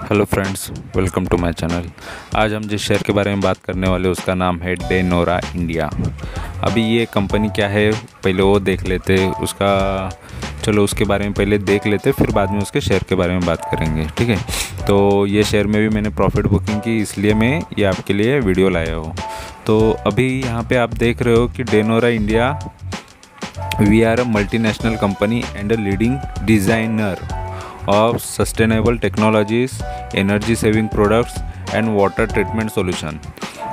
Hello friends, welcome to my channel. आज हम जिस शेयर के बारे में बात करने वाले उसका नाम है डेनोरा इंडिया। अभी ये कंपनी क्या है पहले वो देख लेते, उसके बारे में पहले देख लेते, फिर बाद में उसके शेयर के बारे में बात करेंगे। ठीक है, तो ये शेयर में भी मैंने प्रॉफिट बुकिंग की, इसलिए मैं ये आपके लिए वीडियो लाया हूँ। तो अभी यहाँ पे आप देख रहे हो कि Denora India we are a multinational company and a leading designer of sustainable technologies, energy saving products and water treatment solution।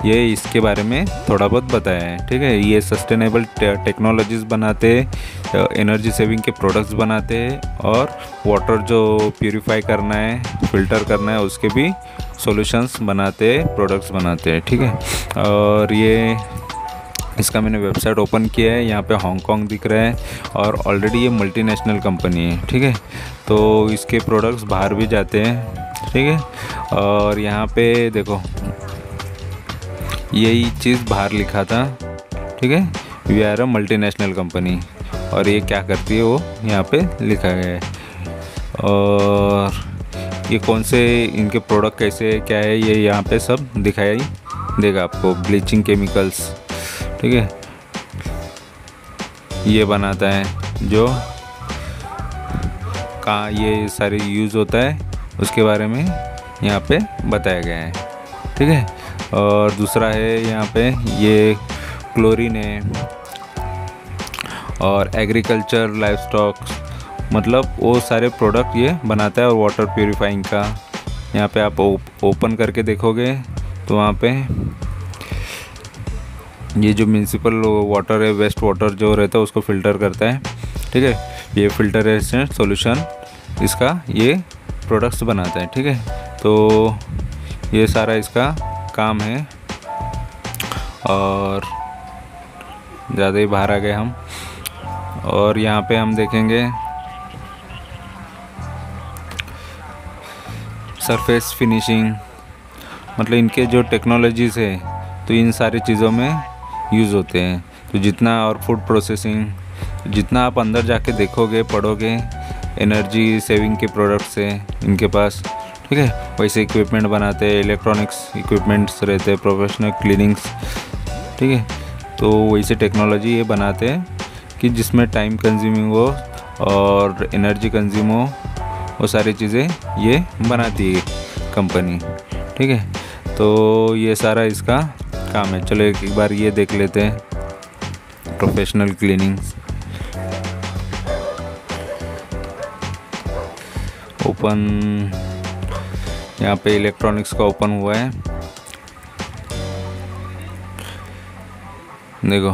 ये इसके बारे में थोड़ा बहुत बताया है। ठीक है, ये सस्टेनेबल टेक्नोलॉजीज़ बनाते हैं, एनर्जी सेविंग के प्रोडक्ट्स बनाते हैं और वाटर जो प्यूरिफाई करना है, फ़िल्टर करना है, उसके भी सॉल्यूशंस बनाते हैं, प्रोडक्ट्स बनाते हैं। ठीक है, और ये इसका मैंने वेबसाइट ओपन किया है। यहाँ पे हांगकांग दिख रहा है और ऑलरेडी ये मल्टीनेशनल कंपनी है। ठीक है, तो इसके प्रोडक्ट्स बाहर भी जाते हैं। ठीक है, और यहाँ पे देखो यही चीज़ बाहर लिखा था। ठीक है, we are a multinational company, और ये क्या करती है वो यहाँ पे लिखा गया है। और ये कौन से इनके प्रोडक्ट कैसे क्या है ये यहाँ पे सब दिखाई देगा आपको। ब्लीचिंग केमिकल्स, ठीक है, ये बनाता है जो कहाँ ये सारे यूज़ होता है उसके बारे में यहाँ पे बताया गया है। ठीक है, और दूसरा है यहाँ पे ये क्लोरीन है और एग्रीकल्चर लाइवस्टॉक, मतलब वो सारे प्रोडक्ट ये बनाता है। और वाटर प्यूरिफाइंग का यहाँ पे आप ओपन करके देखोगे तो वहाँ पे ये जो म्यूनसिपल वाटर है, वेस्ट वाटर जो रहता है उसको फ़िल्टर करता है। ठीक है, ये फिल्टरेशन सॉल्यूशन इसका ये प्रोडक्ट्स बनाता है। ठीक है, तो ये सारा इसका काम है। और ज़्यादा ही बाहर आ गए हम, और यहाँ पे हम देखेंगे सरफेस फिनिशिंग, मतलब इनके जो टेक्नोलॉजीज़ है तो इन सारी चीज़ों में यूज़ होते हैं। तो जितना, और फूड प्रोसेसिंग, जितना आप अंदर जाके देखोगे पढ़ोगे एनर्जी सेविंग के प्रोडक्ट्स हैं इनके पास। ठीक है, वैसे इक्विपमेंट बनाते हैं, इलेक्ट्रॉनिक्स इक्विपमेंट्स रहते हैं, प्रोफेशनल क्लीनिंग्स। ठीक है, तो वैसे टेक्नोलॉजी ये बनाते हैं कि जिसमें टाइम कंज्यूमिंग हो और एनर्जी कंज्यूम हो, वो सारी चीज़ें ये बनाती है कंपनी। ठीक है, तो ये सारा इसका काम है। चलो एक बार ये देख लेते हैं प्रोफेशनल क्लीनिंग्स। ओपन, यहाँ पे इलेक्ट्रॉनिक्स का ओपन हुआ है। देखो,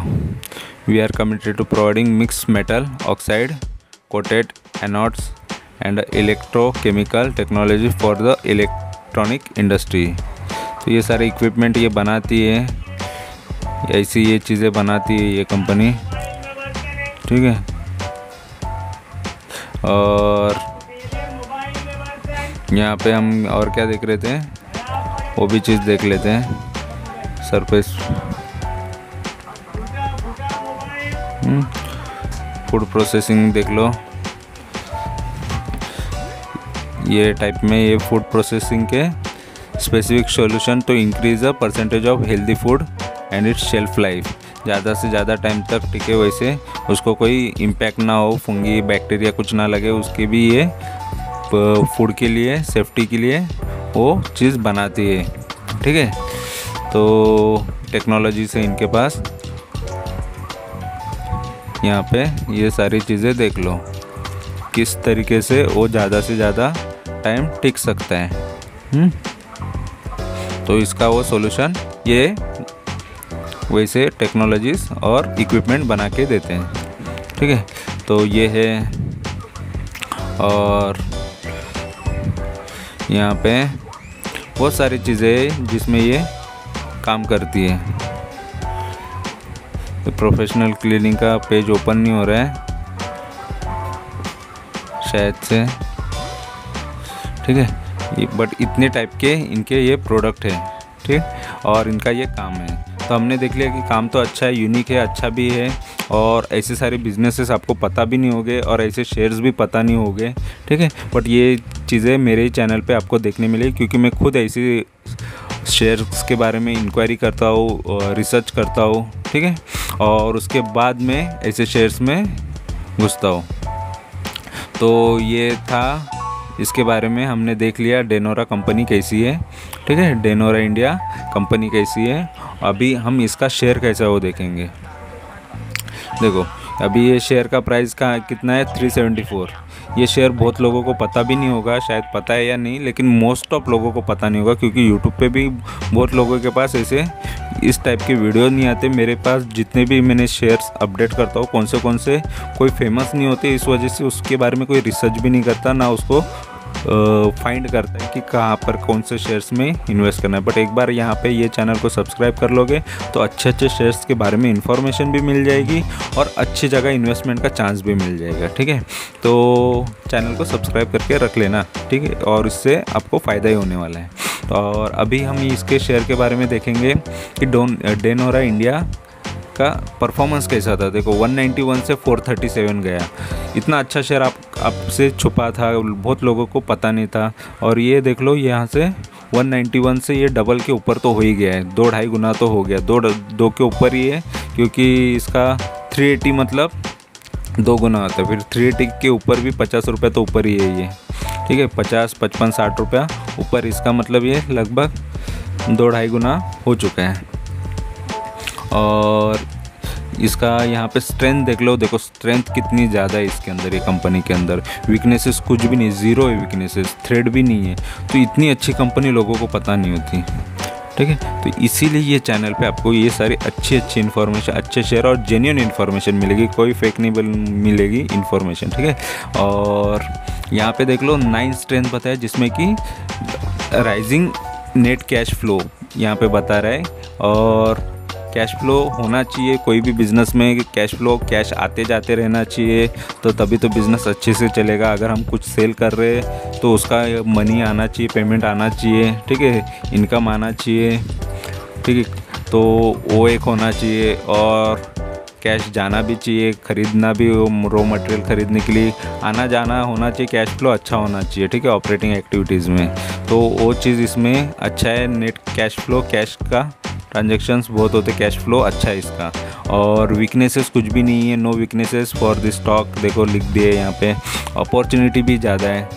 we are committed to providing mix metal oxide coated anodes and electrochemical technology for the electronic industry. तो ये सारे इक्विपमेंट ये बनाती है, ऐसी ये चीज़ें बनाती है ये कंपनी। ठीक है, और यहाँ पे हम और क्या देख रहे थे वो भी चीज़ देख लेते हैं। सरफेस फूड प्रोसेसिंग देख लो, ये टाइप में ये फूड प्रोसेसिंग के specific solution to increase the percentage of healthy food and its shelf life. ज़्यादा से ज़्यादा टाइम तक टिके, वैसे उसको कोई इम्पैक्ट ना हो, फंगी बैक्टीरिया कुछ ना लगे, उसके भी ये फूड के लिए, सेफ्टी के लिए वो चीज़ बनाती है। ठीक है, तो टेक्नोलॉजी से इनके पास यहाँ पे ये सारी चीज़ें देख लो किस तरीके से वो ज़्यादा से ज़्यादा टाइम टिक सकता है। तो इसका वो सॉल्यूशन ये वैसे टेक्नोलॉजीज़ और इक्विपमेंट बना के देते हैं। ठीक है, तो ये है, और यहाँ पे बहुत सारी चीज़ें जिसमें ये काम करती है। तो प्रोफेशनल क्लीनिंग का पेज ओपन नहीं हो रहा है शायद से। ठीक है, बट इतने टाइप के इनके ये प्रोडक्ट है। ठीक, और इनका ये काम है। तो हमने देख लिया कि काम तो अच्छा है, यूनिक है, अच्छा भी है, और ऐसे सारे बिजनेसेस आपको पता भी नहीं होंगे और ऐसे शेयर्स भी पता नहीं होंगे। ठीक है, बट ये चीज़ें मेरे ही चैनल पे आपको देखने मिलेगी, क्योंकि मैं खुद ऐसी शेयर्स के बारे में इंक्वायरी करता हूँ, रिसर्च करता हूँ, ठीक है, और उसके बाद में ऐसे शेयर्स में घुसता हूँ। तो ये था, इसके बारे में हमने देख लिया डेनोरा कंपनी कैसी है, ठीक है, डेनोरा इंडिया कंपनी कैसी है। अभी हम इसका शेयर कैसा है वो देखेंगे। देखो अभी ये शेयर का प्राइस कितना है, 374। ये शेयर बहुत लोगों को पता भी नहीं होगा, शायद पता है या नहीं, लेकिन मोस्ट ऑफ लोगों को पता नहीं होगा, क्योंकि यूट्यूब पे भी बहुत लोगों के पास ऐसे इस टाइप के वीडियो नहीं आते। मेरे पास जितने भी मैंने शेयर्स अपडेट करता हूँ, कौन से कोई फेमस नहीं होते, इस वजह से उसके बारे में कोई रिसर्च भी नहीं करता, ना उसको फाइंड करता है कि कहाँ पर कौन से शेयर्स में इन्वेस्ट करना है। बट एक बार यहाँ पे ये चैनल को सब्सक्राइब कर लोगे तो अच्छे अच्छे शेयर्स के बारे में इन्फॉर्मेशन भी मिल जाएगी और अच्छी जगह इन्वेस्टमेंट का चांस भी मिल जाएगा, ठीक है। तो चैनल को सब्सक्राइब करके रख लेना, ठीक है, और इससे आपको फ़ायदा ही होने वाला है। और अभी हम इसके शेयर के बारे में देखेंगे कि डेनोरा इंडिया का परफॉर्मेंस कैसा था। देखो 191 से 437 गया, इतना अच्छा शेयर आपसे छुपा था, बहुत लोगों को पता नहीं था। और ये देख लो यहाँ से 191 से ये डबल के ऊपर तो हो ही गया है, 2-2.5 गुना तो हो गया, दो के ऊपर ही है, क्योंकि इसका 380 मतलब 2 गुना होता है, फिर 380 के ऊपर भी 50 रुपये तो ऊपर ही है ये, ठीक है, 50, 55, 60 रुपया ऊपर, इसका मतलब ये लगभग 2-2.5 गुना हो चुका है। और इसका यहाँ पे स्ट्रेंथ देख लो, देखो स्ट्रेंथ कितनी ज़्यादा है इसके अंदर, ये कंपनी के अंदर वीकनेसेस कुछ भी नहीं, ज़ीरो है वीकनेसेस, थ्रेड भी नहीं है। तो इतनी अच्छी कंपनी लोगों को पता नहीं होती, ठीक है। तो इसीलिए ये चैनल पे आपको ये सारी अच्छी इन्फॉर्मेशन, अच्छे शेयर और जेन्युइन इन्फॉर्मेशन मिलेगी, कोई फेक नहीं मिलेगी इन्फॉर्मेशन, ठीक है। और यहाँ पे देख लो 9 स्ट्रेंथ बताया, जिसमें कि राइजिंग नेट कैश फ्लो यहाँ पे बता रहा है। और कैश फ्लो होना चाहिए, कोई भी बिज़नेस में कैश फ्लो, कैश आते जाते रहना चाहिए, तो तभी तो बिज़नेस अच्छे से चलेगा। अगर हम कुछ सेल कर रहे हैं तो उसका मनी आना चाहिए, पेमेंट आना चाहिए, ठीक है, इनकम आना चाहिए, ठीक है, तो वो एक होना चाहिए। और कैश जाना भी चाहिए, ख़रीदना भी, रॉ मटेरियल ख़रीदने के लिए आना जाना होना चाहिए, कैश फ्लो अच्छा होना चाहिए, ठीक है, ऑपरेटिंग एक्टिविटीज़ में। तो वो चीज़ इसमें अच्छा है, नेट कैश फ्लो, कैश का ट्रांजेक्शन्स बहुत होते, कैश फ्लो अच्छा है इसका। और वीकनेसेस कुछ भी नहीं है, no weaknesses for the stock, देखो लिख दिए यहाँ पे। अपॉर्चुनिटी भी ज़्यादा है,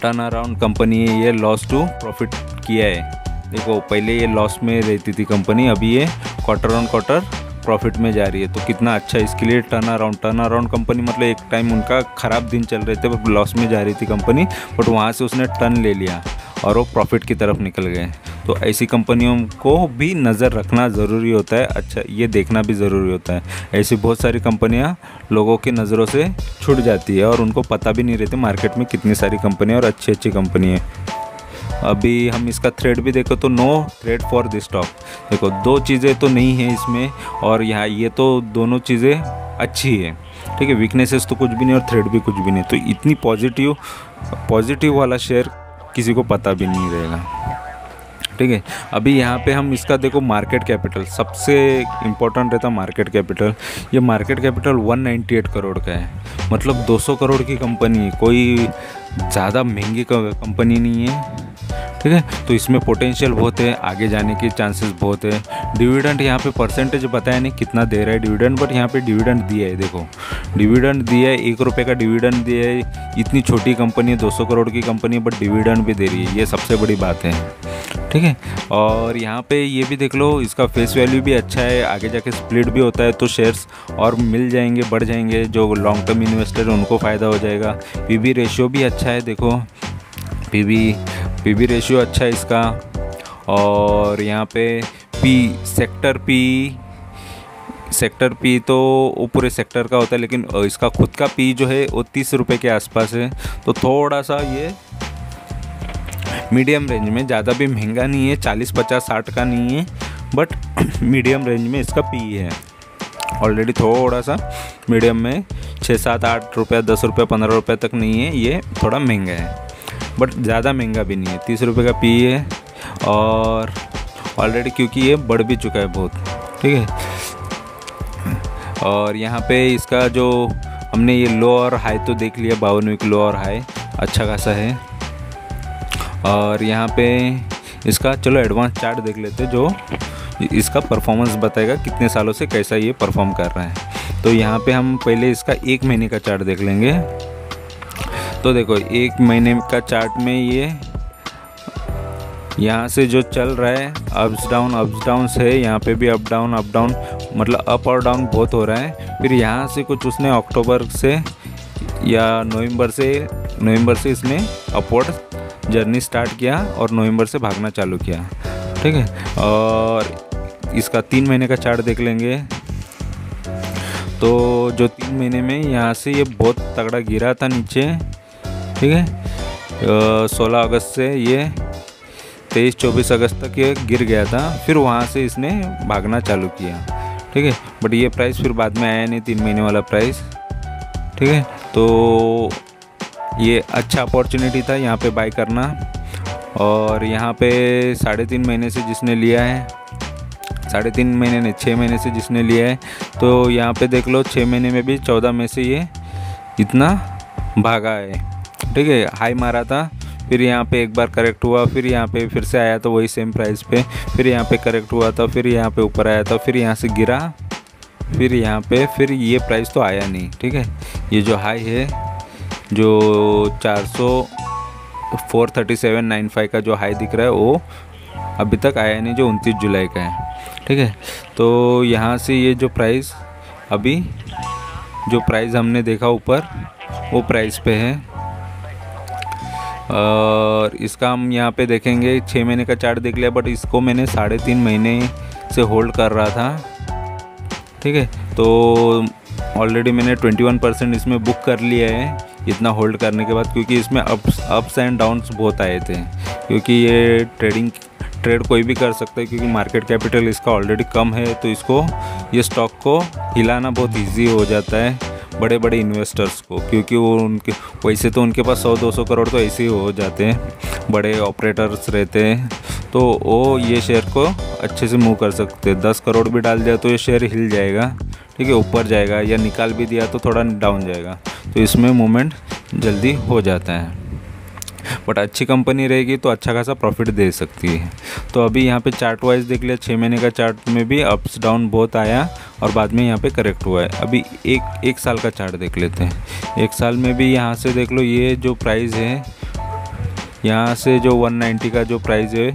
टर्न अराउंड कंपनी है, ये लॉस टू प्रॉफिट किया है। देखो पहले ये लॉस में रहती थी कंपनी, अभी ये क्वार्टर ऑन क्वार्टर प्रॉफिट में जा रही है, तो कितना अच्छा है इसके लिए। टर्न अराउंड कंपनी मतलब एक टाइम उनका ख़राब दिन चल रहे थे, लॉस में जा रही थी कंपनी, बट वहाँ से उसने टर्न ले लिया और वो प्रॉफिट की तरफ निकल गए। तो ऐसी कंपनियों को भी नज़र रखना ज़रूरी होता है, अच्छा ये देखना भी ज़रूरी होता है। ऐसी बहुत सारी कंपनियां लोगों की नज़रों से छूट जाती है और उनको पता भी नहीं रहती मार्केट में कितनी सारी कंपनियां और अच्छी कंपनी है। अभी हम इसका थ्रेड भी देखो तो no thread for this stock, देखो 2 चीज़ें तो नहीं है इसमें, और यहाँ ये तो दोनों चीज़ें अच्छी है, ठीक है, वीकनेसेस तो कुछ भी नहीं और थ्रेड भी कुछ भी नहीं। तो इतनी पॉजिटिव वाला शेयर किसी को पता भी नहीं रहेगा, ठीक है। अभी यहाँ पे हम इसका देखो मार्केट कैपिटल, सबसे इम्पोर्टेंट रहता मार्केट कैपिटल। ये मार्केट कैपिटल 198 करोड़ का है, मतलब 200 करोड़ की कंपनी है, कोई ज़्यादा महंगी कंपनी नहीं है, ठीक है। तो इसमें पोटेंशियल बहुत है, आगे जाने के चांसेस बहुत है। डिविडेंड यहाँ पे परसेंटेज बताया नहीं कितना दे रहा है डिविडेंड, बट यहाँ पे डिविडेंड दिया है, देखो डिविडेंड दिया है, 1 रुपये का डिविडेंड दिया है। इतनी छोटी कंपनी है, 200 करोड़ की कंपनी है, बट डिविडेंड भी दे रही है, ये सबसे बड़ी बात है, ठीक है। और यहाँ पे ये भी देख लो, इसका फेस वैल्यू भी अच्छा है, आगे जाके स्प्लिट भी होता है तो शेयर्स और मिल जाएंगे, बढ़ जाएंगे, जो लॉन्ग टर्म इन्वेस्टर है उनको फ़ायदा हो जाएगा। पीबी रेशियो भी अच्छा है, देखो पीबी रेशियो अच्छा है इसका। और यहाँ पे सेक्टर पी तो वो पूरे सेक्टर का होता है, लेकिन इसका खुद का पी जो है वो 30 रुपये के आसपास है, तो थोड़ा सा ये मीडियम रेंज में, ज़्यादा भी महंगा नहीं है, 40, 50, 60 का नहीं है, बट मीडियम रेंज में इसका पी है ऑलरेडी, थोड़ा सा मीडियम में 6, 7, 8 रुपये, 10 रुपये, 15 रुपये तक नहीं है, ये थोड़ा महंगा है, बट ज़्यादा महंगा भी नहीं है, 30 रुपये का पी है। और ऑलरेडी क्योंकि ये बढ़ भी चुका है बहुत, ठीक है। और यहाँ पे इसका जो हमने ये लो और हाई तो देख लिया, 52 वीक लो और हाई, अच्छा खासा है। और यहाँ पे इसका चलो एडवांस चार्ट देख लेते हैं, जो इसका परफॉर्मेंस बताएगा कितने सालों से कैसा ये परफॉर्म कर रहा है। तो यहाँ पे हम पहले इसका 1 महीने का चार्ट देख लेंगे। तो देखो 1 महीने का चार्ट में ये यहाँ से जो चल रहा है अप्स डाउन है, यहाँ पे भी अप डाउन मतलब अप और डाउन बहुत हो रहा है। फिर यहाँ से कुछ उसने अक्टूबर से या नवंबर से इसने अपवर्ड जर्नी स्टार्ट किया और नवंबर से भागना चालू किया, ठीक है। और इसका 3 महीने का चार्ट देख लेंगे। तो जो 3 महीने में यहाँ से ये बहुत तगड़ा गिरा था नीचे, ठीक है। 16 अगस्त से ये 23-24 अगस्त तक ये गिर गया था। फिर वहाँ से इसने भागना चालू किया, ठीक है। बट ये प्राइस फिर बाद में आया नहीं, 3 महीने वाला प्राइस, ठीक है। तो ये अच्छा अपॉर्चुनिटी था यहाँ पे बाय करना। और यहाँ पे 3.5 महीने से जिसने लिया है, 3.5 महीने नहीं 6 महीने से जिसने लिया है, तो यहाँ पे देख लो 6 महीने में भी 14 में से ये इतना भागा है, ठीक है। हाई मारा था, फिर यहाँ पे एक बार करेक्ट हुआ, फिर यहाँ पे फिर से आया तो वही सेम प्राइस पे, फिर यहाँ पे करेक्ट हुआ था, फिर यहाँ पे ऊपर आया था, फिर यहाँ से गिरा, फिर यहाँ पे फिर ये प्राइस तो आया नहीं, ठीक है। ये जो हाई है जो 437.95 का जो हाई दिख रहा है वो अभी तक आया नहीं, जो 29 जुलाई का है, ठीक है। तो यहाँ से ये जो प्राइस अभी जो प्राइस हमने देखा ऊपर वो प्राइस पे है। और इसका हम यहाँ पे देखेंगे 6 महीने का चार्ट देख लिया, बट इसको मैंने 3.5 महीने से होल्ड कर रहा था, ठीक है। तो ऑलरेडी मैंने 21% इसमें बुक कर लिया है इतना होल्ड करने के बाद, क्योंकि इसमें अप्स एंड डाउन्स बहुत आए थे। क्योंकि ये ट्रेड कोई भी कर सकता है, क्योंकि मार्केट कैपिटल इसका ऑलरेडी कम है, तो इसको ये स्टॉक को हिलाना बहुत ईजी हो जाता है बड़े बड़े इन्वेस्टर्स को, क्योंकि वो उनके वैसे तो उनके पास 100-200 करोड़ तो ऐसे ही हो जाते हैं, बड़े ऑपरेटर्स रहते हैं, तो वो ये शेयर को अच्छे से मूव कर सकते हैं। 10 करोड़ भी डाल दिया तो ये शेयर हिल जाएगा, ठीक है, ऊपर जाएगा, या निकाल भी दिया तो थोड़ा डाउन जाएगा, तो इसमें मूवमेंट जल्दी हो जाता है। बट अच्छी कंपनी रहेगी तो अच्छा खासा प्रॉफिट दे सकती है। तो अभी यहाँ पे चार्ट वाइज देख लिया, 6 महीने का चार्ट में भी अप्स डाउन बहुत आया और बाद में यहाँ पे करेक्ट हुआ है। अभी एक साल का चार्ट देख लेते हैं। 1 साल में भी यहाँ से देख लो, ये जो प्राइस है यहाँ से जो 190 का जो प्राइस है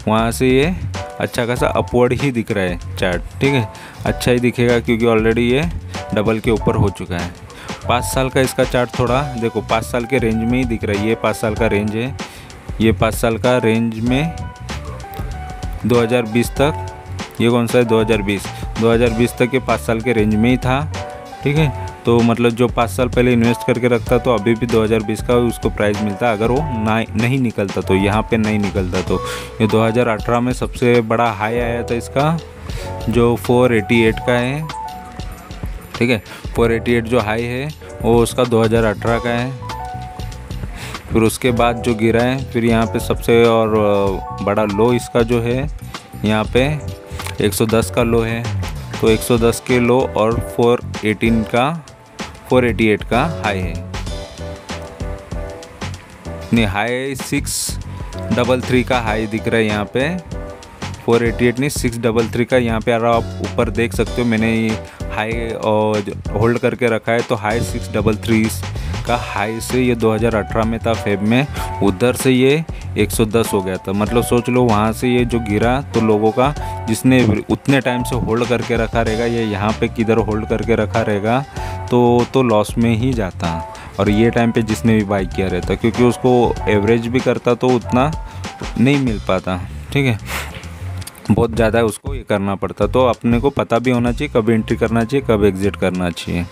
वहाँ से ये अच्छा खासा अपवर्ड ही दिख रहा है चार्ट, ठीक है। अच्छा ही दिखेगा क्योंकि ऑलरेडी ये डबल के ऊपर हो चुका है। 5 साल का इसका चार्ट थोड़ा देखो, 5 साल के रेंज में ही दिख रहा है। ये 5 साल का रेंज है, ये 5 साल का रेंज में 2020 तक, ये कौन सा है 2020 तक ये 5 साल के रेंज में ही था, ठीक है। तो मतलब जो 5 साल पहले इन्वेस्ट करके रखता तो अभी भी 2020 का उसको प्राइस मिलता, अगर वो नहीं निकलता तो, यहाँ पे नहीं निकलता तो। ये 2018 में सबसे बड़ा हाई आया था इसका, जो 488 का है, ठीक है। 488 जो हाई है वो उसका 2018 का है। फिर उसके बाद जो गिरा है, फिर यहाँ पे सबसे और बड़ा लो इसका जो है यहाँ पे 110 का लो है, तो 110 के लो और 488 का हाई है। नहीं, हाई 633 का हाई दिख रहा है यहाँ पे, 488 नहीं 633 का यहाँ पे। आप ऊपर देख सकते हो, मैंने हाई और होल्ड करके रखा है, तो हाई 633 का हाई से ये 2018 में था फेब में, उधर से ये 110 हो गया था। मतलब सोच लो वहाँ से ये जो गिरा, तो लोगों का जिसने उतने टाइम से होल्ड करके रखा रहेगा, ये यहाँ पे किधर होल्ड करके रखा रहेगा तो लॉस में ही जाता। और ये टाइम पे जिसने भी बाई किया रहता, क्योंकि उसको एवरेज भी करता तो उतना नहीं मिल पाता, ठीक है, बहुत ज़्यादा उसको ये करना पड़ता। तो अपने को पता भी होना चाहिए कब एंट्री करना चाहिए, कब एग्जिट करना चाहिए,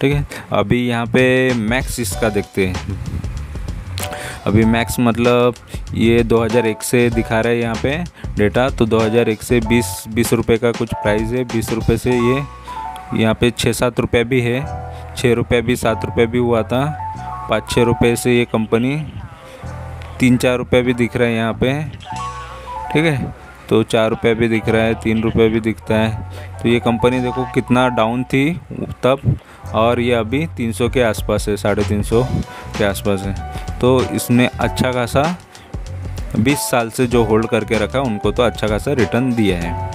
ठीक है। अभी यहाँ पे मैक्स इसका देखते हैं। अभी मैक्स मतलब ये 2001 से दिखा रहा है यहाँ पे डेटा, तो 2001 से 20 रुपये का कुछ प्राइस है। 20 रुपये से ये यहाँ पे 6-7 रुपये भी है, 6 रुपये भी 7 रुपये भी हुआ था, 5-6 रुपये से ये कंपनी 3-4 रुपये भी दिख रहा है यहाँ पे, ठीक है। तो 4 रुपये भी दिख रहा है, 3 रुपये भी दिखता है। तो ये कंपनी देखो कितना डाउन थी तब, और ये अभी 300 के आसपास है, 350 के आसपास है। तो इसने अच्छा खासा 20 साल से जो होल्ड करके रखा है उनको तो अच्छा खासा रिटर्न दिया है।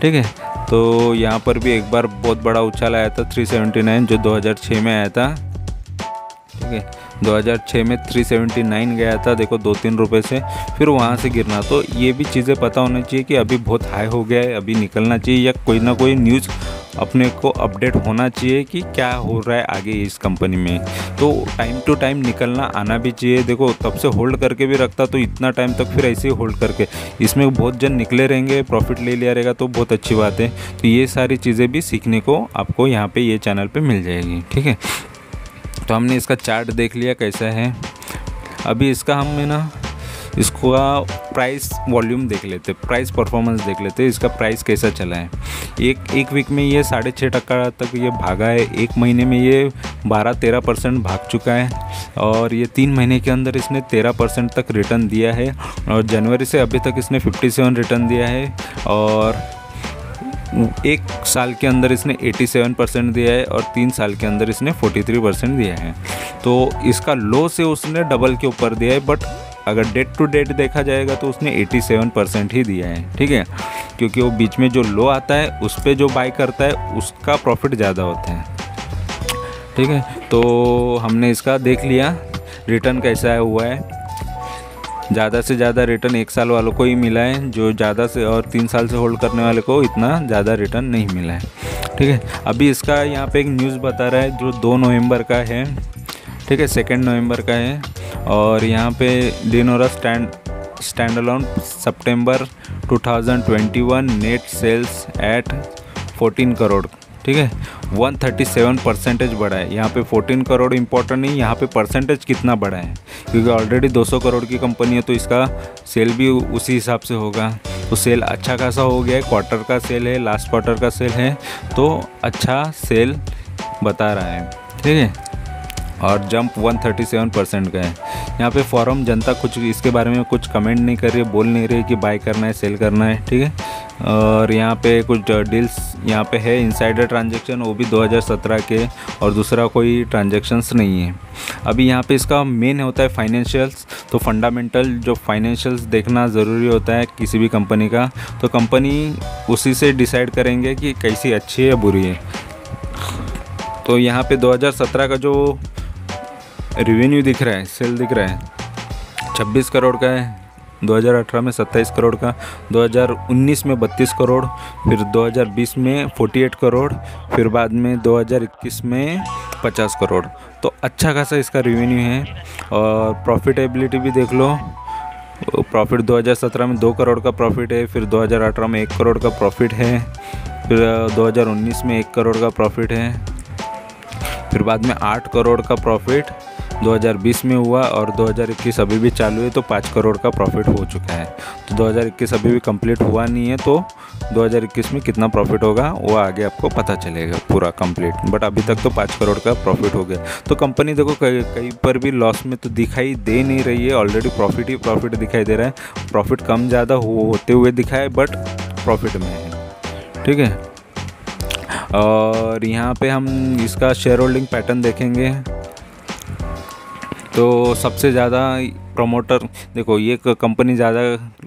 ठीक है, तो यहाँ पर भी एक बार बहुत बड़ा उछाल आया था 379 जो 2006 में आया था। ठीक है, 2006 में 379 गया था, देखो 2-3 रुपये से, फिर वहाँ से गिरना। तो ये भी चीज़ें पता होनी चाहिए कि अभी बहुत हाई हो गया है, अभी निकलना चाहिए, या कोई ना कोई न्यूज़ अपने को अपडेट होना चाहिए कि क्या हो रहा है आगे इस कंपनी में। तो टाइम टू टाइम निकलना आना भी चाहिए। देखो तब से होल्ड करके भी रखता तो इतना टाइम तक फिर ऐसे ही होल्ड करके, इसमें बहुत जन निकले रहेंगे, प्रॉफिट ले लिया रहेगा तो बहुत अच्छी बात है। तो ये सारी चीज़ें भी सीखने को आपको यहाँ पे ये चैनल पे मिल जाएगी। ठीक है, तो हमने इसका चार्ट देख लिया कैसा है। अभी इसका हम है ना इसका प्राइस वॉल्यूम देख लेते, प्राइस परफॉर्मेंस देख लेते, इसका प्राइस कैसा चला है। एक वीक में ये 6.5% तक ये भागा है, एक महीने में ये 12-13% भाग चुका है, और ये 3 महीने के अंदर इसने 13% तक रिटर्न दिया है, और जनवरी से अभी तक इसने 57 रिटर्न दिया है, और 1 साल के अंदर इसने 87% दिया है, और 3 साल के अंदर इसने 43% दिया है। तो इसका लो से उसने डबल के ऊपर दिया है, बट अगर डेट टू डेट देखा जाएगा तो उसने 87% ही दिया है। ठीक है, क्योंकि वो बीच में जो लो आता है उस पर जो बाय करता है उसका प्रॉफिट ज़्यादा होता है। ठीक है, तो हमने इसका देख लिया रिटर्न कैसा हुआ है। ज़्यादा से ज़्यादा रिटर्न 1 साल वालों को ही मिला है, जो ज़्यादा से और 3 साल से होल्ड करने वाले को इतना ज़्यादा रिटर्न नहीं मिला है। ठीक है, अभी इसका यहाँ पे एक न्यूज़ बता रहा है जो 2 नवंबर का है। ठीक है, 2 नवंबर का है, और यहाँ पे डेनोरा स्टैंड अलोन सितंबर 2021 नेट सेल्स एट 14 करोड़। ठीक है, 137% बढ़ा है। यहाँ पे 14 करोड़ इम्पोर्टेंट नहीं, यहाँ पे परसेंटेज कितना बढ़ा है, क्योंकि ऑलरेडी 200 करोड़ की कंपनी है तो इसका सेल भी उसी हिसाब से होगा। तो सेल अच्छा खासा हो गया है, क्वार्टर का सेल है, लास्ट क्वार्टर का सेल है, तो अच्छा सेल बता रहा है। ठीक है, और जंप 137% का है। यहाँ पे फॉरम जनता कुछ इसके बारे में कुछ कमेंट नहीं कर रही है, बोल नहीं रही कि बाय करना है सेल करना है। ठीक है, और यहाँ पे कुछ डील्स यहाँ पे है, इनसाइडर ट्रांजैक्शन वो भी 2017 के, और दूसरा कोई ट्रांजैक्शंस नहीं है। अभी यहाँ पे इसका मेन होता है फाइनेंशियल्स, तो फंडामेंटल जो फाइनेंशियल्स देखना ज़रूरी होता है किसी भी कंपनी का, तो कंपनी उसी से डिसाइड करेंगे कि कैसी अच्छी है या बुरी है। तो यहाँ पे 2017 का जो रेवेन्यू दिख रहा है, सेल दिख रहा है 26 करोड़ का है, 2018 में 27 करोड़ का, 2019 में 32 करोड़, फिर 2020 में 48 करोड़, फिर बाद में 2021 में 50 करोड़। तो अच्छा खासा इसका रेवेन्यू है। और प्रॉफिटेबिलिटी भी देख लो, प्रॉफिट 2017 में 2 करोड़ का प्रॉफिट है, फिर 2018 में 1 करोड़ का प्रॉफिट है, फिर 2019 में 1 करोड़ का प्रॉफिट है, फिर बाद में 8 करोड़ का प्रॉफिट 2020 में हुआ, और 2021 अभी भी चालू है तो 5 करोड़ का प्रॉफिट हो चुका है। तो 2021 अभी भी कंप्लीट हुआ नहीं है, तो 2021 में कितना प्रॉफिट होगा वो आगे आपको पता चलेगा पूरा कंप्लीट, बट अभी तक तो 5 करोड़ का प्रॉफिट हो गया। तो कंपनी देखो कहीं पर भी लॉस में तो दिखाई दे नहीं रही है, ऑलरेडी प्रॉफिट ही प्रॉफिट दिखाई दे रहा है। प्रॉफिट कम ज़्यादा होते हुए दिखाए, बट प्रॉफिट में है। ठीक है, और यहाँ पे हम इसका शेयर होल्डिंग पैटर्न देखेंगे तो सबसे ज़्यादा प्रमोटर, देखो ये कंपनी ज़्यादा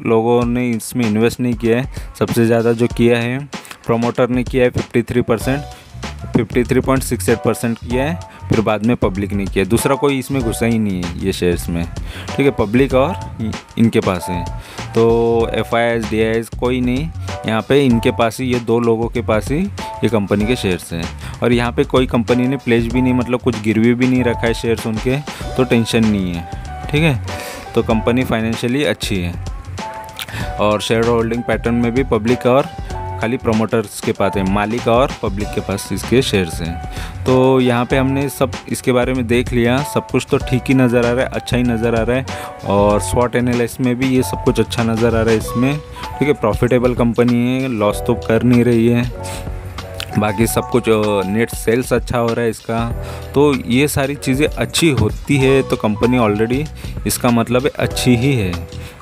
लोगों ने इसमें इन्वेस्ट नहीं किया है, सबसे ज़्यादा जो किया है प्रमोटर ने किया है 53.68% किया है, फिर बाद में पब्लिक ने किया। दूसरा कोई इसमें घुसा ही नहीं है ये शेयर्स में। ठीक है, पब्लिक और इनके पास है, तो FIS DIS कोई नहीं, यहाँ पे इनके पास ही, ये 2 लोगों के पास ही ये कंपनी के शेयर्स हैं। और यहाँ पे कोई कंपनी ने प्लेज भी नहीं, मतलब कुछ गिरवी भी नहीं रखा है शेयर्स उनके, तो टेंशन नहीं है। ठीक है, तो कंपनी फाइनेंशियली अच्छी है। और शेयर होल्डिंग पैटर्न में भी पब्लिक और खाली प्रमोटर्स के पास है, मालिक और पब्लिक के पास इसके शेयर्स हैं। तो यहाँ पे हमने सब इसके बारे में देख लिया, सब कुछ तो ठीक ही नज़र आ रहा है, अच्छा ही नज़र आ रहा है। और स्वॉट एनालिसिस में भी ये सब कुछ अच्छा नज़र आ रहा है इसमें। ठीक है, प्रॉफिटेबल कंपनी है, लॉस तो कर नहीं रही है। बाकी सब कुछ नेट सेल्स अच्छा हो रहा है इसका। तो ये सारी चीज़ें अच्छी होती है तो कंपनी ऑलरेडी इसका मतलब है अच्छी ही है।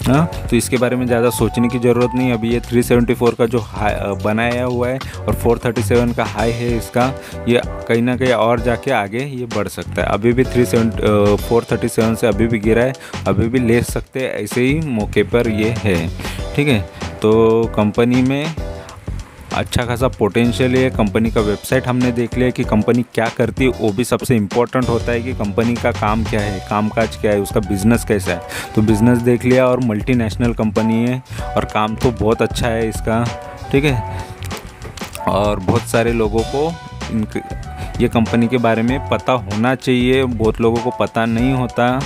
हाँ, तो इसके बारे में ज़्यादा सोचने की ज़रूरत नहीं। अभी ये 374 का जो हाई बनाया हुआ है और 437 का हाई है इसका, ये कहीं ना कहीं और जाके आगे ये बढ़ सकता है। अभी भी 437 से अभी भी गिरा है, अभी भी ले सकते हैं, ऐसे ही मौके पर ये है। ठीक है, तो कंपनी में अच्छा खासा पोटेंशियल है। कंपनी का वेबसाइट हमने देख लिया कि कंपनी क्या करती है, वो भी सबसे इम्पोर्टेंट होता है कि कंपनी का काम क्या है, कामकाज क्या है, उसका बिज़नेस कैसा है। तो बिज़नेस देख लिया और मल्टीनेशनल कंपनी है और काम तो बहुत अच्छा है इसका। ठीक है, और बहुत सारे लोगों को ये कंपनी के बारे में पता होना चाहिए, बहुत लोगों को पता नहीं होता।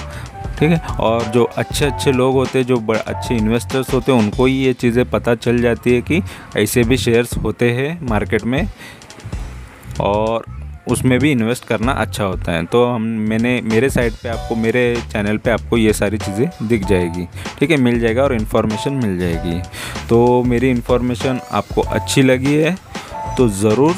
ठीक है, और जो अच्छे लोग होते हैं, जो अच्छे इन्वेस्टर्स होते हैं, उनको ही ये चीज़ें पता चल जाती है कि ऐसे भी शेयर्स होते हैं मार्केट में और उसमें भी इन्वेस्ट करना अच्छा होता है। तो मेरे साइट पे आपको, मेरे चैनल पे आपको ये सारी चीज़ें दिख जाएगी। ठीक है, मिल जाएगा और इन्फॉर्मेशन मिल जाएगी। तो मेरी इन्फॉर्मेशन आपको अच्छी लगी है तो ज़रूर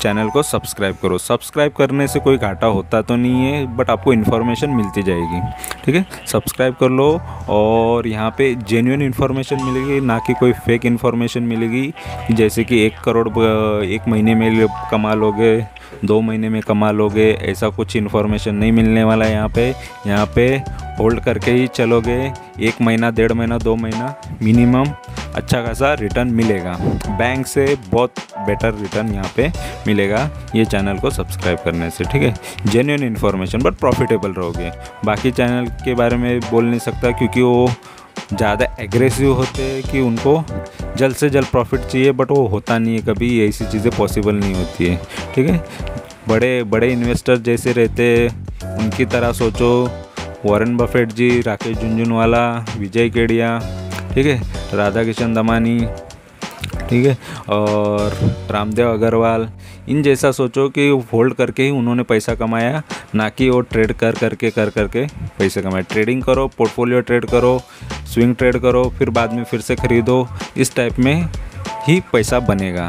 चैनल को सब्सक्राइब करो। सब्सक्राइब करने से कोई घाटा होता तो नहीं है, बट आपको इन्फॉर्मेशन मिलती जाएगी। ठीक है, सब्सक्राइब कर लो और यहाँ पे जेन्युइन इन्फॉर्मेशन मिलेगी, ना कि कोई फेक इन्फॉर्मेशन मिलेगी जैसे कि 1 करोड़ 1 महीने में कमा लोगे, 2 महीने में कमा लोगे, ऐसा कुछ इन्फॉर्मेशन नहीं मिलने वाला है। यहाँ पे होल्ड करके ही चलोगे, 1 महीना, 1.5 महीना, 2 महीना मिनिमम अच्छा खासा रिटर्न मिलेगा। बैंक से बहुत बेटर रिटर्न यहाँ पे मिलेगा ये चैनल को सब्सक्राइब करने से। ठीक है, जेन्युइन इन्फॉर्मेशन बट प्रॉफिटेबल रहोगे। बाकी चैनल के बारे में बोल नहीं सकता क्योंकि वो ज़्यादा एग्रेसिव होते हैं कि उनको जल्द से जल्द प्रॉफिट चाहिए, बट वो होता नहीं है, कभी ऐसी चीज़ें पॉसिबल नहीं होती है। ठीक है, बड़े इन्वेस्टर जैसे रहते हैं उनकी तरह सोचो, वॉरेन बफेट जी, राकेश झुनझुनवाला, विजय केडिया, ठीक है, राधा किशन दमानी, ठीक है, और रामदेव अग्रवाल, इन जैसा सोचो कि होल्ड करके ही उन्होंने पैसा कमाया, ना कि वो ट्रेड कर करके पैसा कमाया। ट्रेडिंग करो, पोर्टफोलियो ट्रेड करो, स्विंग ट्रेड करो, फिर बाद में फिर से ख़रीदो, इस टाइप में ही पैसा बनेगा।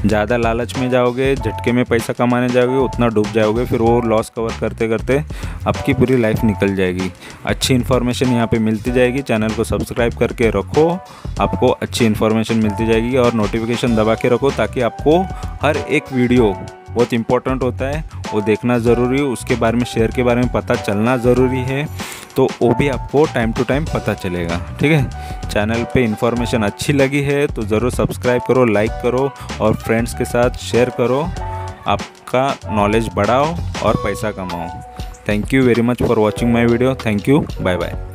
ज़्यादा लालच में जाओगे, झटके में पैसा कमाने जाओगे, उतना डूब जाओगे, फिर वो लॉस कवर करते करते आपकी पूरी लाइफ निकल जाएगी। अच्छी इन्फॉर्मेशन यहाँ पे मिलती जाएगी। चैनल को सब्सक्राइब करके रखो, आपको अच्छी इन्फॉर्मेशन मिलती जाएगी और नोटिफिकेशन दबा के रखो ताकि आपको हर एक वीडियो, बहुत इंपॉर्टेंट होता है, वो देखना ज़रूरी है, उसके बारे में, शेयर के बारे में पता चलना ज़रूरी है, तो वो भी आपको टाइम टू टाइम पता चलेगा। ठीक है, चैनल पे इन्फॉर्मेशन अच्छी लगी है तो ज़रूर सब्सक्राइब करो, लाइक करो और फ्रेंड्स के साथ शेयर करो। आपका नॉलेज बढ़ाओ और पैसा कमाओ। Thank you very much for watching my video. Thank you, bye bye.